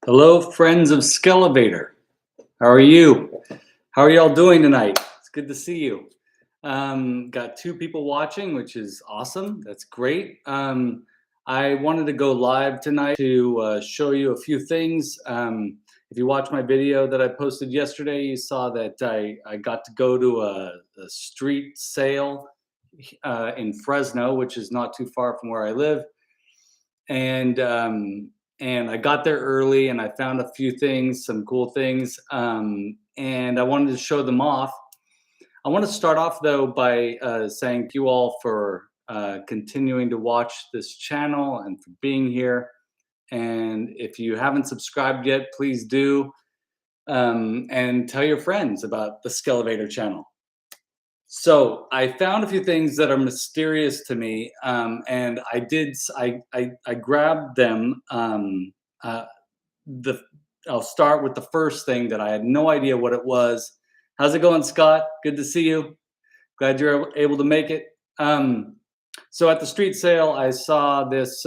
Hello, friends of Skelevator. How are you? How are y'all doing tonight? It's good to see you. Got two people watching, which is awesome. That's great. I wanted to go live tonight to show you a few things. If you watched my video that I posted yesterday, you saw that I got to go to a street sale in Fresno, which is not too far from where I live. And I got there early and I found a few things, some cool things, and I wanted to show them off. I want to start off though by saying thank you all for continuing to watch this channel and for being here. And if you haven't subscribed yet, please do, and tell your friends about the Skelevator channel. So I found a few things that are mysterious to me, and I grabbed them. The I'll start with the first thing that I had no idea what it was. How's it going, Scott? Good to see you. Glad you're able to make it. So at the street sale, I saw this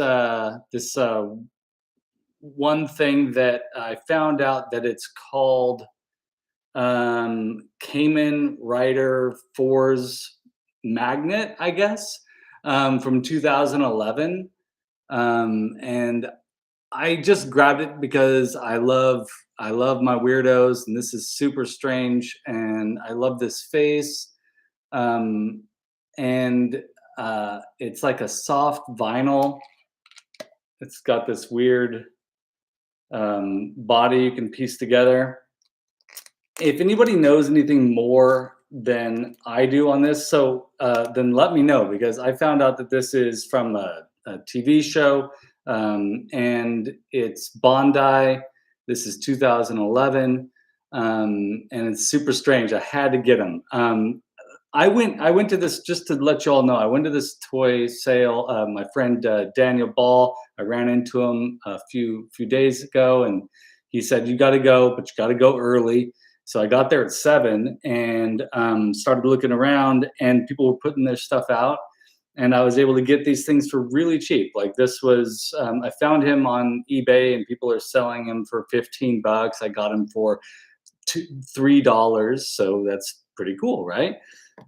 one thing that I found out that it's called Kamen Rider 4's Magnet, I guess, from 2011. And I just grabbed it because I love my weirdos, and this is super strange, and I love this face. Um, and It's like a soft vinyl. It's got this weird body you can piece together. If anybody knows anything more than I do on this, then let me know, because I found out that this is from a TV show, and it's Bondi. This is 2011, and it's super strange. I had to get them. I went to this, just to let you all know, I went to this toy sale. My friend Daniel Ball, I ran into him a few days ago, and he said, "You got to go, but you got to go early." So I got there at 7 and started looking around, and people were putting their stuff out, and I was able to get these things for really cheap. Like this was, I found him on eBay, and people are selling him for $15. I got him for $3, so that's pretty cool, right?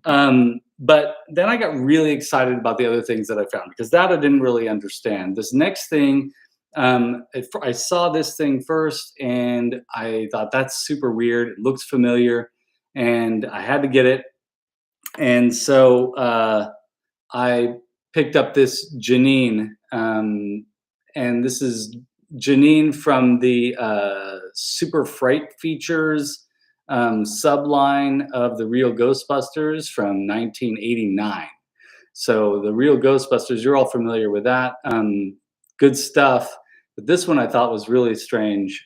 But then I got really excited about the other things that I found, because that I didn't really understand. This next thing, I saw this thing first and I thought, that's super weird. It looks familiar, and I had to get it. And so I picked up this Janine, and this is Janine from the Super Fright Features subline of the Real Ghostbusters from 1989. So the Real Ghostbusters, you're all familiar with that. Good stuff. But this one I thought was really strange.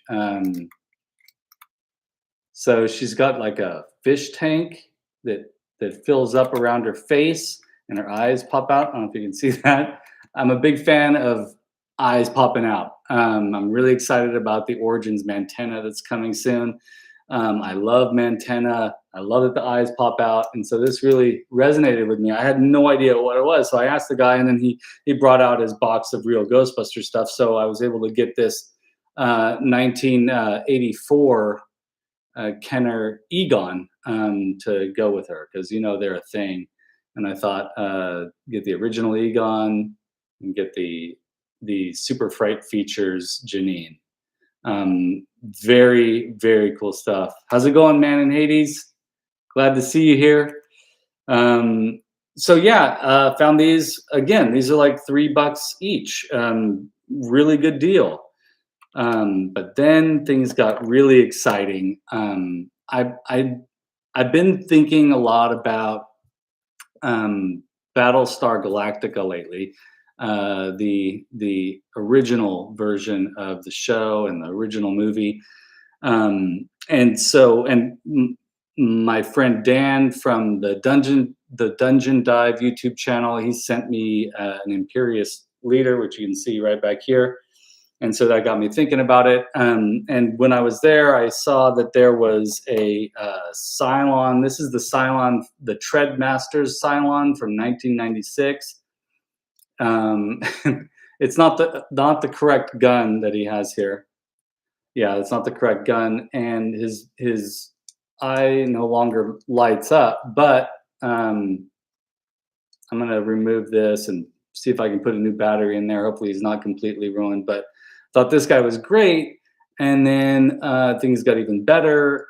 So she's got like a fish tank that fills up around her face, and her eyes pop out. I don't know if you can see that. I'm a big fan of eyes popping out. I'm really excited about the Origins Mantenna that's coming soon. I love Mantenna. I love that the eyes pop out, and so this really resonated with me. I had no idea what it was, so I asked the guy, and then he brought out his box of Real Ghostbuster stuff. So I was able to get this 1984 Kenner Egon to go with her, because they're a thing. And I thought, get the original Egon and get the Super Fright Features Janine. Very, very cool stuff. How's it going, man in Hades? Glad to see you here. So yeah, found these again. These are like $3 each. Really good deal. But then things got really exciting. I've been thinking a lot about Battlestar Galactica lately. The original version of the show and the original movie. My friend Dan from the Dungeon Dive YouTube channel, he sent me an Imperious Leader, which you can see right back here. And so that got me thinking about it. And when I was there, I saw that there was a Cylon. This is the Cylon, the Treadmasters Cylon from 1996. It's not the correct gun that he has here. Yeah, that's not the correct gun, and his eye no longer lights up. But I'm gonna remove this and see if I can put a new battery in there. Hopefully, he's not completely ruined. But thought this guy was great, and then things got even better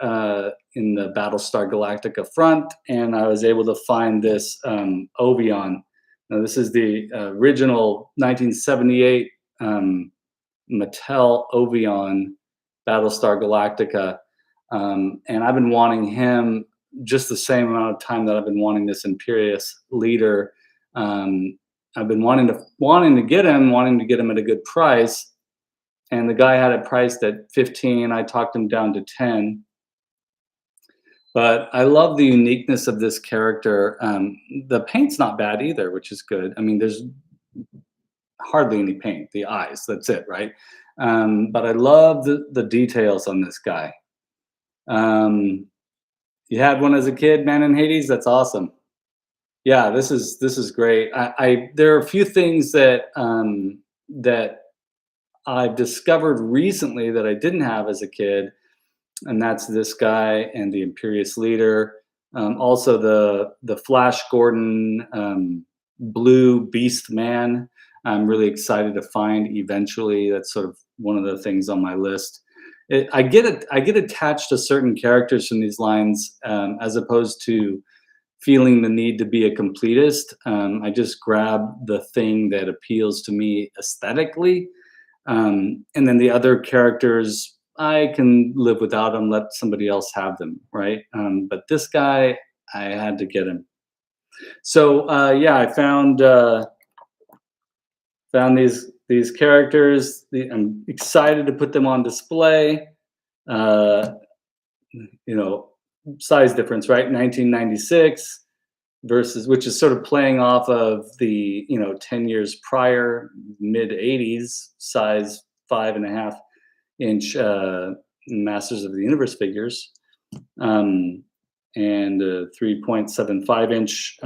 in the Battlestar Galactica front, and I was able to find this Ovion. Now, this is the original 1978 Mattel Ovion Battlestar Galactica, and I've been wanting him just the same amount of time that I've been wanting this Imperious leader. I've been wanting to get him at a good price, and the guy had it priced at 15. I talked him down to 10. But I love the uniqueness of this character. The paint's not bad either, which is good. I mean, there's hardly any paint. The eyes, that's it, right? But I love the details on this guy. You had one as a kid, Man in Hades. That's awesome. Yeah, this is great. There are a few things that that I've discovered recently that I didn't have as a kid, and that's this guy and the Imperious leader. Also, the Flash Gordon blue Beast Man. I'm really excited to find eventually. That's sort of one of the things on my list. I get attached to certain characters from these lines as opposed to feeling the need to be a completist. I just grab the thing that appeals to me aesthetically, and then the other characters I can live without them. Let somebody else have them, right? But this guy, I had to get him. So yeah, I found these characters. I'm excited to put them on display. You know, size difference, right? 1996 versus, which is sort of playing off of the 10 years prior, mid 80s size 5.5-inch Masters of the Universe figures, and 3.75-inch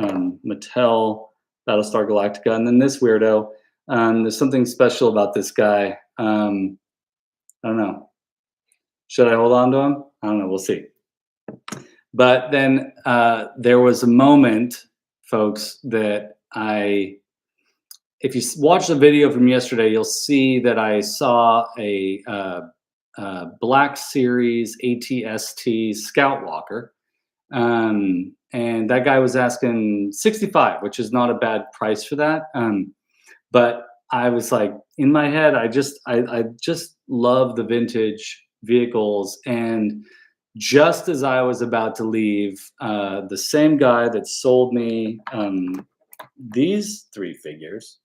Mattel Battlestar Galactica, and then this weirdo. There's something special about this guy. I don't know. Should I hold on to him? I don't know. We'll see. But then there was a moment, folks, that if you watch the video from yesterday, you'll see that I saw a Black Series ATST Scout Walker. And that guy was asking 65, which is not a bad price for that. But I was like, in my head, I just love the vintage vehicles. And just as I was about to leave, the same guy that sold me these 3 figures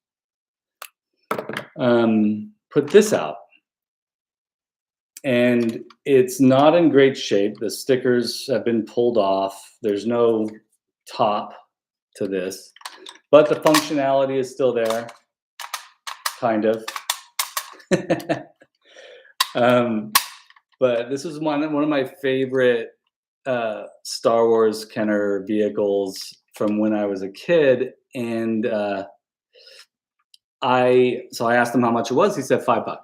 put this out. And it's not in great shape. The stickers have been pulled off. There's no top to this, but the functionality is still there, kind of. But this is one of my favorite Star Wars Kenner vehicles from when I was a kid, and I asked him how much it was. He said $5.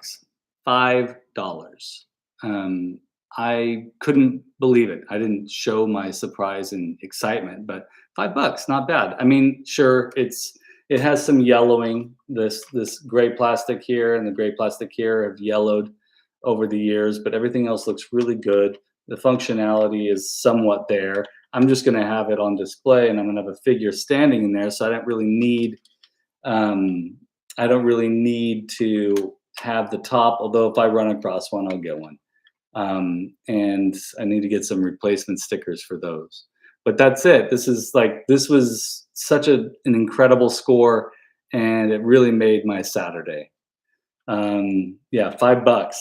$5. I couldn't believe it. I didn't show my surprise and excitement, but $5, not bad. I mean, sure, it has some yellowing. This gray plastic here and the gray plastic here have yellowed over the years, but everything else looks really good. The functionality is somewhat there. I'm just going to have it on display, and I'm going to have a figure standing in there, so I don't really need to have the top. Although if I run across one, I'll get one. And I need to get some replacement stickers for those. But that's it. This was such an incredible score, and it really made my Saturday. Yeah, $5.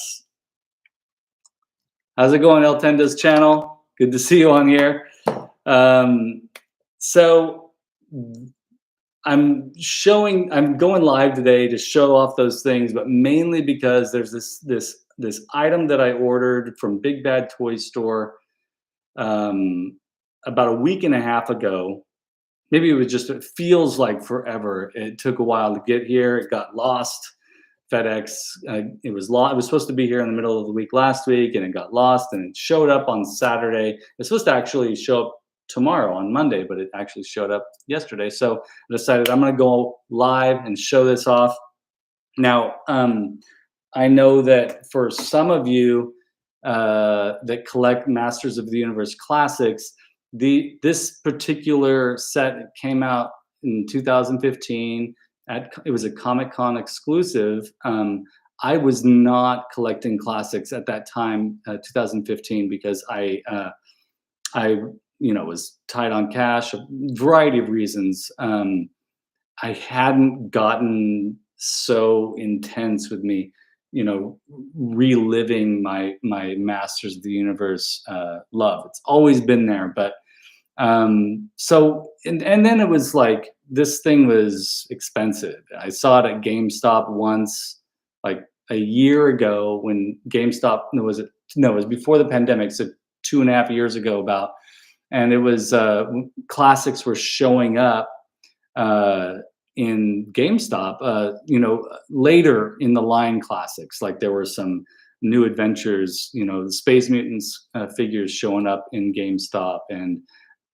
How's it going, El Tenda's channel? Good to see you on here. So I'm going live today to show off those things, but mainly because there's this item that I ordered from Big Bad Toy Store about a week and a half ago. Maybe it feels like forever. It took a while to get here. It got lost FedEx. It was supposed to be here in the middle of the week last week, and it got lost. And it showed up on Saturday. It's supposed to actually show up tomorrow on Monday, but it actually showed up yesterday. So I decided I'm going to go live and show this off. Now, I know that for some of you that collect Masters of the Universe classics, this particular set came out in 2015. It was a Comic-Con exclusive. I was not collecting classics at that time, 2015, because I was tight on cash, a variety of reasons. I hadn't gotten so intense with me, reliving my Masters of the Universe love. It's always been there, but so then it was like, this thing was expensive. I saw it at GameStop once, like a year ago, when GameStop, it was before the pandemic, so 2.5 years ago about, and it was classics were showing up in GameStop, later in the line classics. Like there were some new adventures, the Space Mutants figures showing up in GameStop, and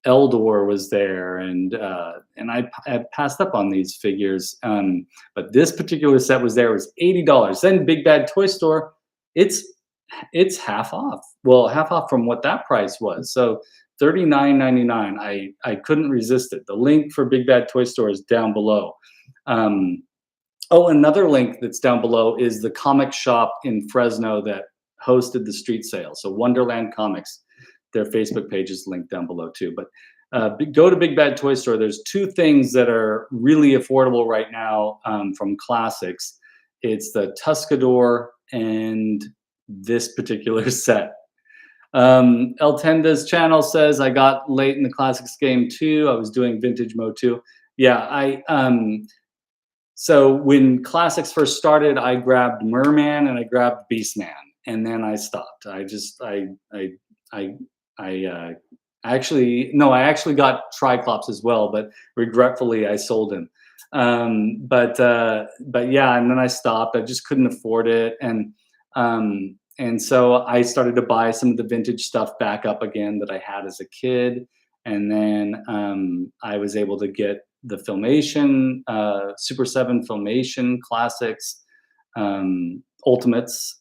Eldor was there, and I had passed up on these figures, but this particular set was there. It was $80. Then Big Bad Toy Store, it's half off. Well, half off from what that price was. So $39.99. I couldn't resist it. The link for Big Bad Toy Store is down below. Another link that's down below is the comic shop in Fresno that hosted the street sale. So Wonderland Comics. Their Facebook page is linked down below too. But go to Big Bad Toy Store. There's two things that are really affordable right now from classics. It's the Tuscador and this particular set. El Tenda's channel says, I got late in the classics game too. I was doing vintage mode too. Yeah, so when classics first started, I grabbed Merman and I grabbed Beastman, and then I stopped. I actually got Triclops as well, but regretfully I sold him. But yeah, and then I stopped. I just couldn't afford it, and so I started to buy some of the vintage stuff back up again that I had as a kid, and then I was able to get the Filmation, Super 7 Filmation classics, Ultimates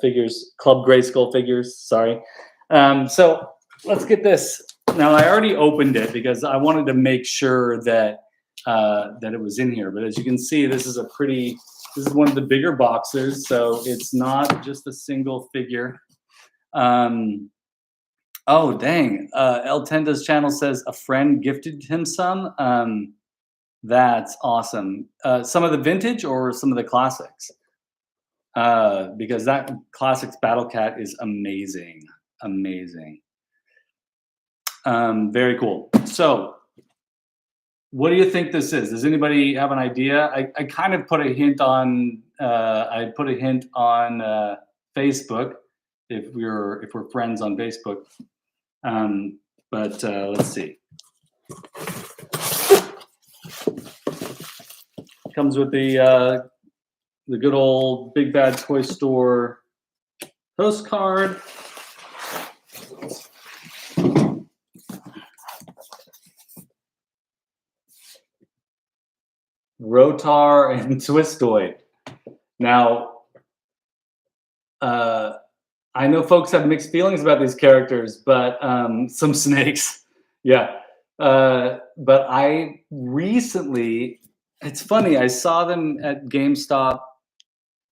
figures, Club Grayskull figures. Sorry. So let's get this. Now I already opened it because I wanted to make sure that it was in here. But as you can see, this is one of the bigger boxes, so it's not just a single figure. Oh dang! El Tenda's channel says a friend gifted him some. That's awesome. Some of the vintage or some of the classics? Because that classics Battle Cat is amazing. Amazing. Very cool. So what do you think this is? Does anybody have an idea? I kind of put a hint on Facebook if we're friends on Facebook. But let's see. Comes with the good old Big Bad Toy Store postcard. Rotar and Twistoid. Now, I know folks have mixed feelings about these characters, but some snakes, yeah. But I recently, it's funny, I saw them at GameStop,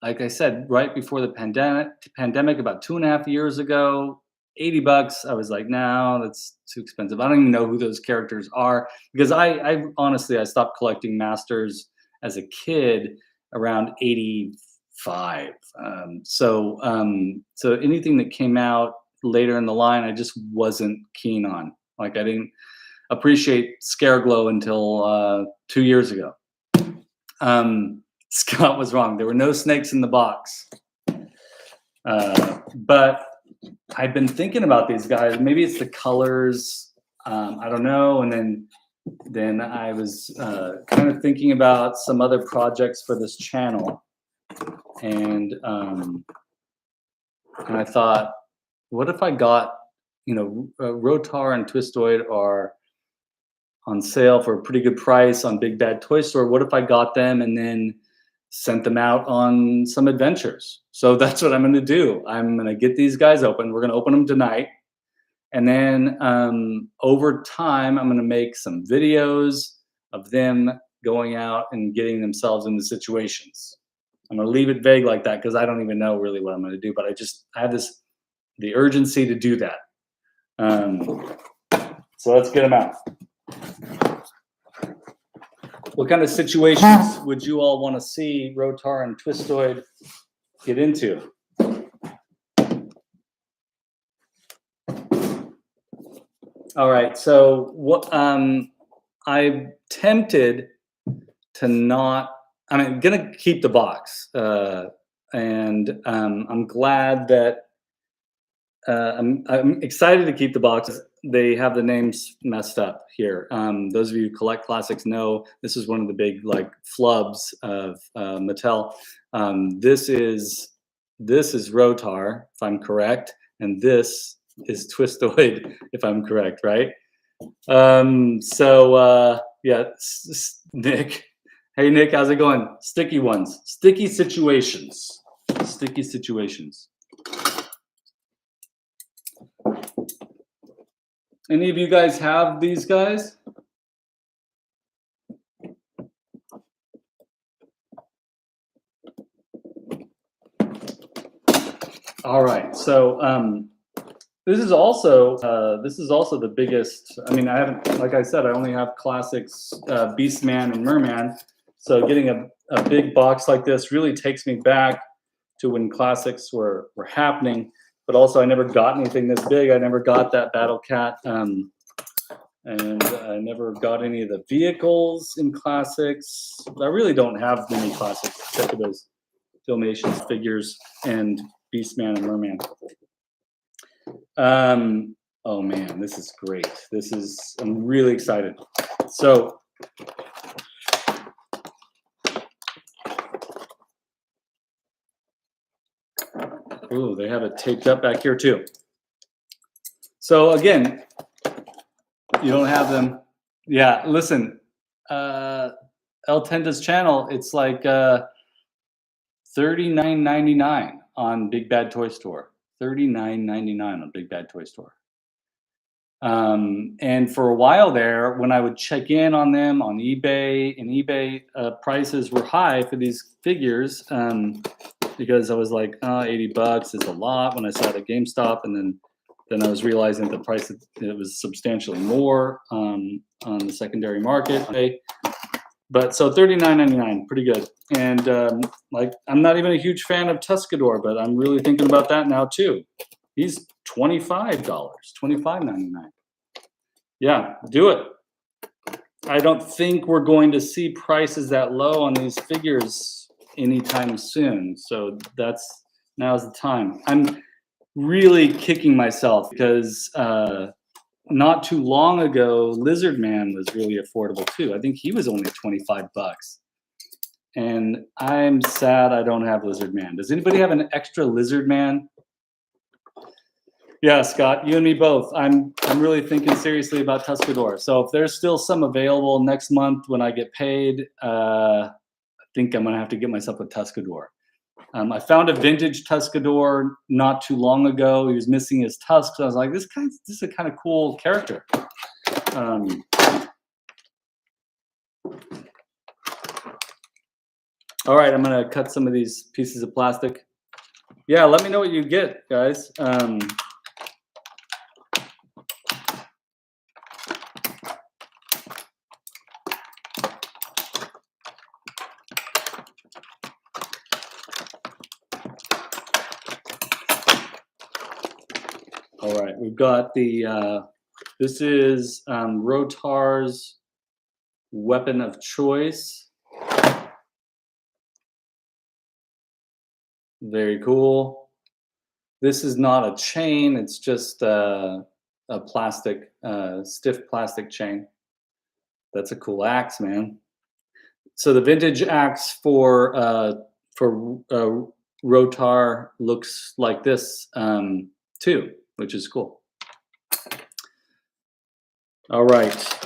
like I said, right before the pandemic about 2.5 years ago. $80. I was like, no, that's too expensive. I don't even know who those characters are, because I honestly, I stopped collecting Masters as a kid around 85. So anything that came out later in the line, I just wasn't keen on. Like I didn't appreciate Scareglow until 2 years ago. Scott was wrong. There were no snakes in the box. But I've been thinking about these guys. Maybe it's the colors. I don't know. And then I was kind of thinking about some other projects for this channel. And I thought, what if I got, you know, Rotar and Twistoid are on sale for a pretty good price on Big Bad Toy Store. What if I got them and then sent them out on some adventures? So that's what I'm going to do. I'm going to get these guys open. We're going to open them tonight. And then over time, I'm going to make some videos of them going out and getting themselves into situations. I'm going to leave it vague like that because I don't even know really what I'm going to do. But I have the urgency to do that. So let's get them out. What kind of situations would you all want to see Rotar and Twistoid get into? All right, so what I'm tempted to not. I'm gonna keep the box, and I'm glad that I'm excited to keep the box. They have the names messed up here. Those of you who collect classics know this is one of the big like flubs of Mattel. This is Rotar, if I'm correct, and this is Twistoid, if I'm correct, right? Yeah, Nick. Hey Nick, how's it going? Sticky ones, sticky situations, sticky situations. Any of you guys have these guys? All right, so this is also the biggest. I mean, I haven't, like I said, I only have classics, Beastman and Merman. So getting a big box like this really takes me back to when classics were happening. But also, I never got anything this big. I never got that Battle Cat, and I never got any of the vehicles in classics. I really don't have many classics except for those Filmations figures and Beastman and Merman. Oh man, this is great. I'm really excited. So, ooh, they have it taped up back here too. So again, you don't have them. Yeah, listen, El-Tenda's channel, it's like $39.99 on Big Bad Toy Store. $39.99 on Big Bad Toy Store. And for a while there, when I would check in on them on eBay, and eBay prices were high for these figures, because I was like, oh, $80 is a lot when I saw it at GameStop, and then I was realizing the price it was substantially more on the secondary market. But so $39.99, pretty good. And like, I'm not even a huge fan of Tuscador, but I'm really thinking about that now too. He's $25, $25.99. Yeah, do it. I don't think we're going to see prices that low on these figures anytime soon. So now's the time. I'm really kicking myself because not too long ago, Lizard Man was really affordable too. I think he was only $25. And I'm sad I don't have Lizard Man. Does anybody have an extra Lizard Man? Yeah, Scott, you and me both. I'm really thinking seriously about Tuscador. So if there's still some available next month when I get paid, I think I'm gonna have to get myself a Tuscador. I found a vintage Tuscador not too long ago. He was missing his tusks. I was like, this is a kind of cool character. All right, I'm gonna cut some of these pieces of plastic. Yeah, let me know what you get, guys. All right, we've got the, this is Rotar's weapon of choice. Very cool. This is not a chain, it's just a plastic, stiff plastic chain. That's a cool axe, man. So the vintage axe for for Rotar looks like this too, which is cool. All right.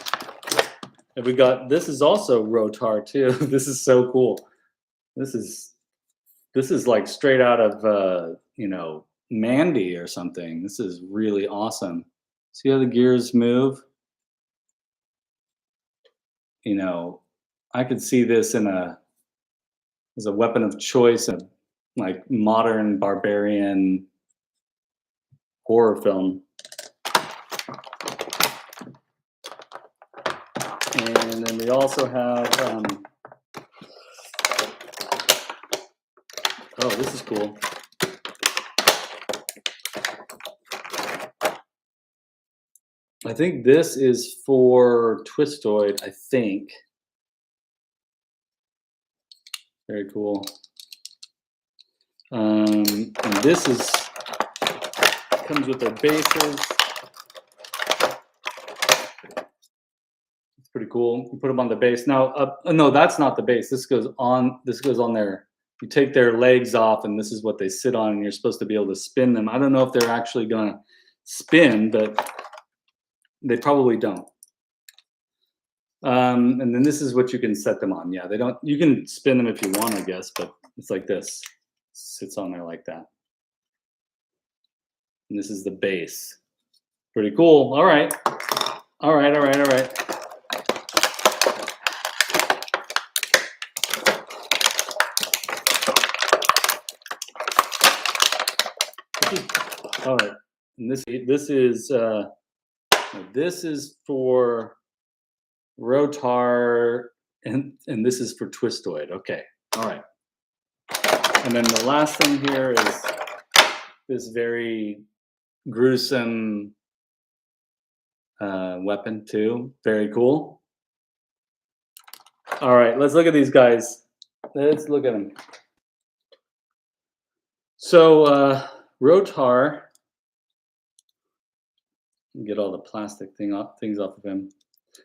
And we got, this is also Rotar too. This is so cool. This is like straight out of you know, Mandy or something. This is really awesome. See how the gears move? You know, I could see this in as a weapon of choice in a, like, modern barbarian horror film. And then we also have oh, this is cool. I think this is for Twistoid, I think. Very cool. And this is, comes with their bases. It's pretty cool. You put them on the base. Now, no, that's not the base. This goes on their, you take their legs off and this is what they sit on and you're supposed to be able to spin them. I don't know if they're actually gonna spin, but they probably don't. And then this is what you can set them on. Yeah, they don't, you can spin them if you want, I guess, but it's like this. Sits on there like that. And this is the base. Pretty cool. All right. All right, all right, all right. All right. And this is for Rotar, and this is for Twistoid. Okay. All right. And then the last thing here is this very gruesome weapon too. Very cool. All right, let's look at these guys. Let's look at them. So Rotar, get all the plastic things off of him.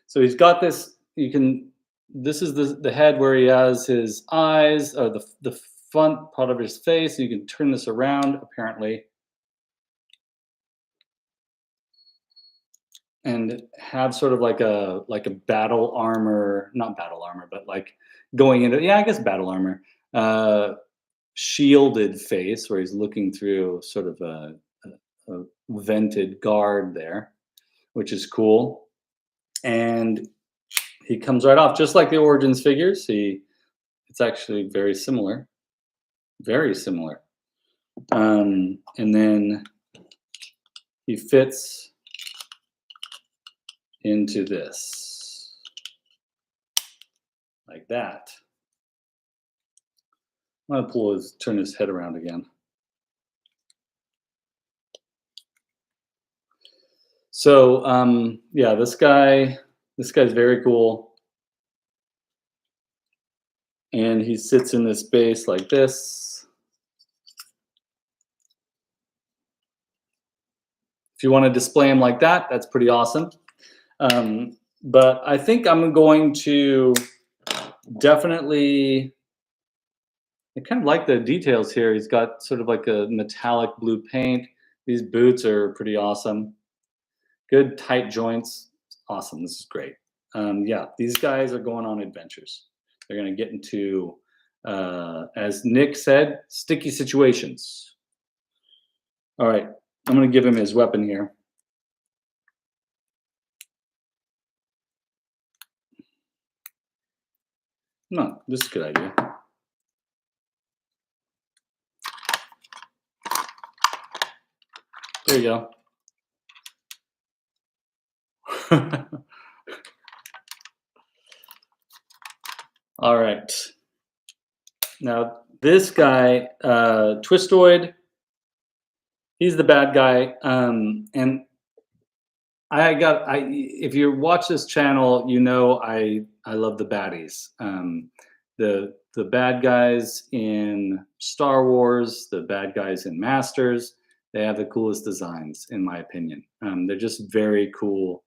So he's got this. You can. This is the head where he has his eyes, or the front part of his face. You can turn this around, apparently, and have sort of like a battle armor, not battle armor, but like going into, yeah, I guess battle armor, shielded face where he's looking through sort of a vented guard there, which is cool. And he comes right off just like the Origins figures. It's actually very similar, very similar. And then he fits into this like that. I'm gonna turn his head around again. So yeah, this guy's very cool. And he sits in this base like this. If you want to display him like that, that's pretty awesome. But I think I'm going to definitely, I kind of like the details here. He's got sort of like a metallic blue paint. These boots are pretty awesome. Good tight joints. Awesome. This is great. Yeah, these guys are going on adventures. They're going to get into, as Nick said, sticky situations. All right, I'm going to give him his weapon here. No, this is a good idea. There you go. All right. Now this guy, Twistoid, he's the bad guy. And if you watch this channel, you know I love the baddies. The bad guys in Star Wars, the bad guys in Masters, they have the coolest designs, in my opinion. They're just very cool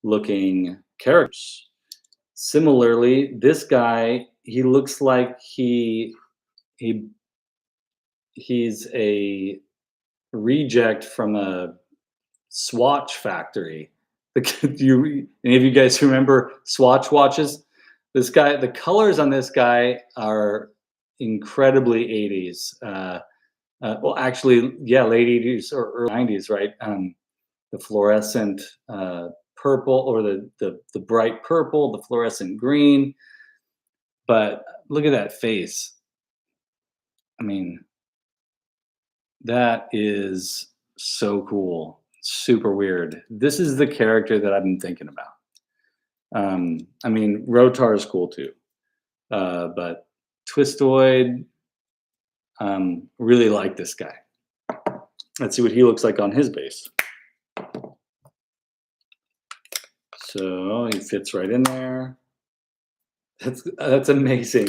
looking characters. Similarly, this guy, he looks like he he's a reject from a Swatch factory. Do you any of you guys remember Swatch watches? This guy, the colors on this guy are incredibly 80s. Well, actually, yeah, late 80s or early 90s, right? The fluorescent purple, or the bright purple, the fluorescent green. But look at that face. I mean, that is so cool. Super weird. This is the character that I've been thinking about. I mean, Rotar is cool too, but Twistoid, really like this guy. Let's see what he looks like on his base. So he fits right in there. That's amazing.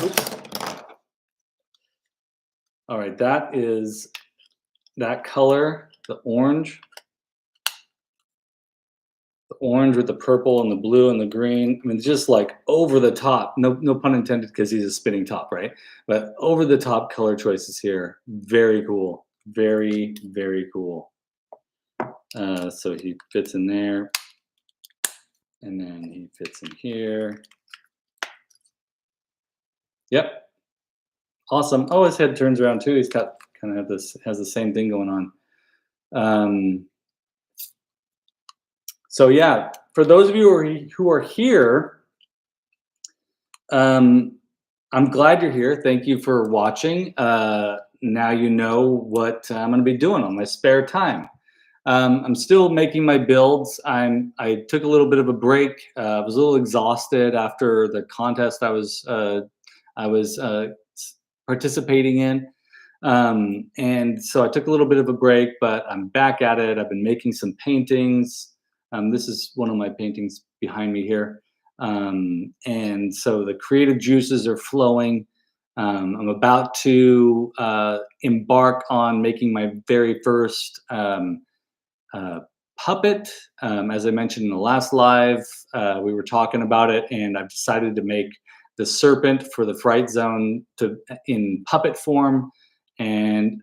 Oops. All right, that is that color, the orange. The orange with the purple and the blue and the green. I mean, just like over the top. No pun intended, because he's a spinning top, right? But over the top color choices here. Very cool. Very, very cool. So he fits in there. And then he fits in here. Yep. Awesome. Oh, his head turns around too. He's got kind of has the same thing going on. So yeah, for those of you who are here, I'm glad you're here. Thank you for watching. Now you know what I'm going to be doing on my spare time. I'm still making my builds. I took a little bit of a break. I was a little exhausted after the contest I was participating in. And so I took a little bit of a break, but I'm back at it. I've been making some paintings. This is one of my paintings behind me here. And so the creative juices are flowing. I'm about to embark on making my very first puppet. As I mentioned in the last live, we were talking about it, and I've decided to make the serpent for the Fright Zone in puppet form. And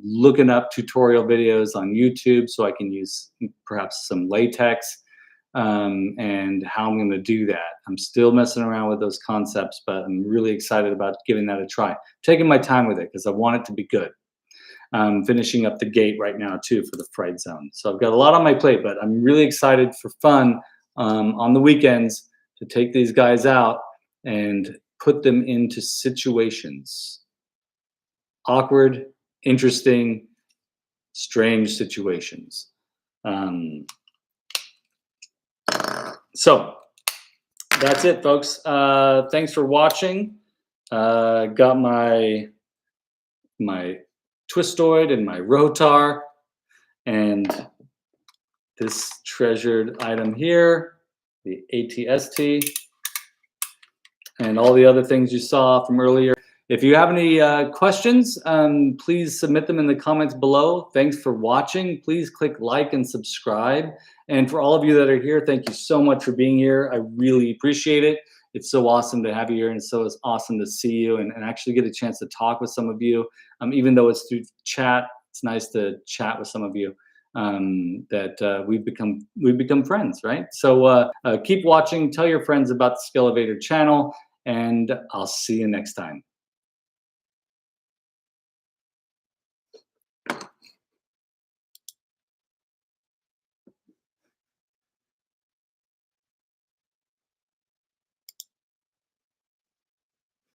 looking up tutorial videos on YouTube so I can use perhaps some latex, and how I'm going to do that. I'm still messing around with those concepts, but I'm really excited about giving that a try. Taking my time with it because I want it to be good. I'm finishing up the gate right now too for the Fright Zone. So I've got a lot on my plate, but I'm really excited for fun on the weekends to take these guys out and put them into situations. Awkward, interesting, strange situations. So that's it, folks. Thanks for watching. Got my Twistoid and my Rotar, and this treasured item here, the ATST, and all the other things you saw from earlier. If you have any questions, please submit them in the comments below. Thanks for watching. Please click like and subscribe. And for all of you that are here, thank you so much for being here. I really appreciate it. It's so awesome to have you here, and so it's awesome to see you and actually get a chance to talk with some of you. Even though it's through chat, it's nice to chat with some of you. That we've become friends, right? So keep watching. Tell your friends about the Skele Vader channel, and I'll see you next time.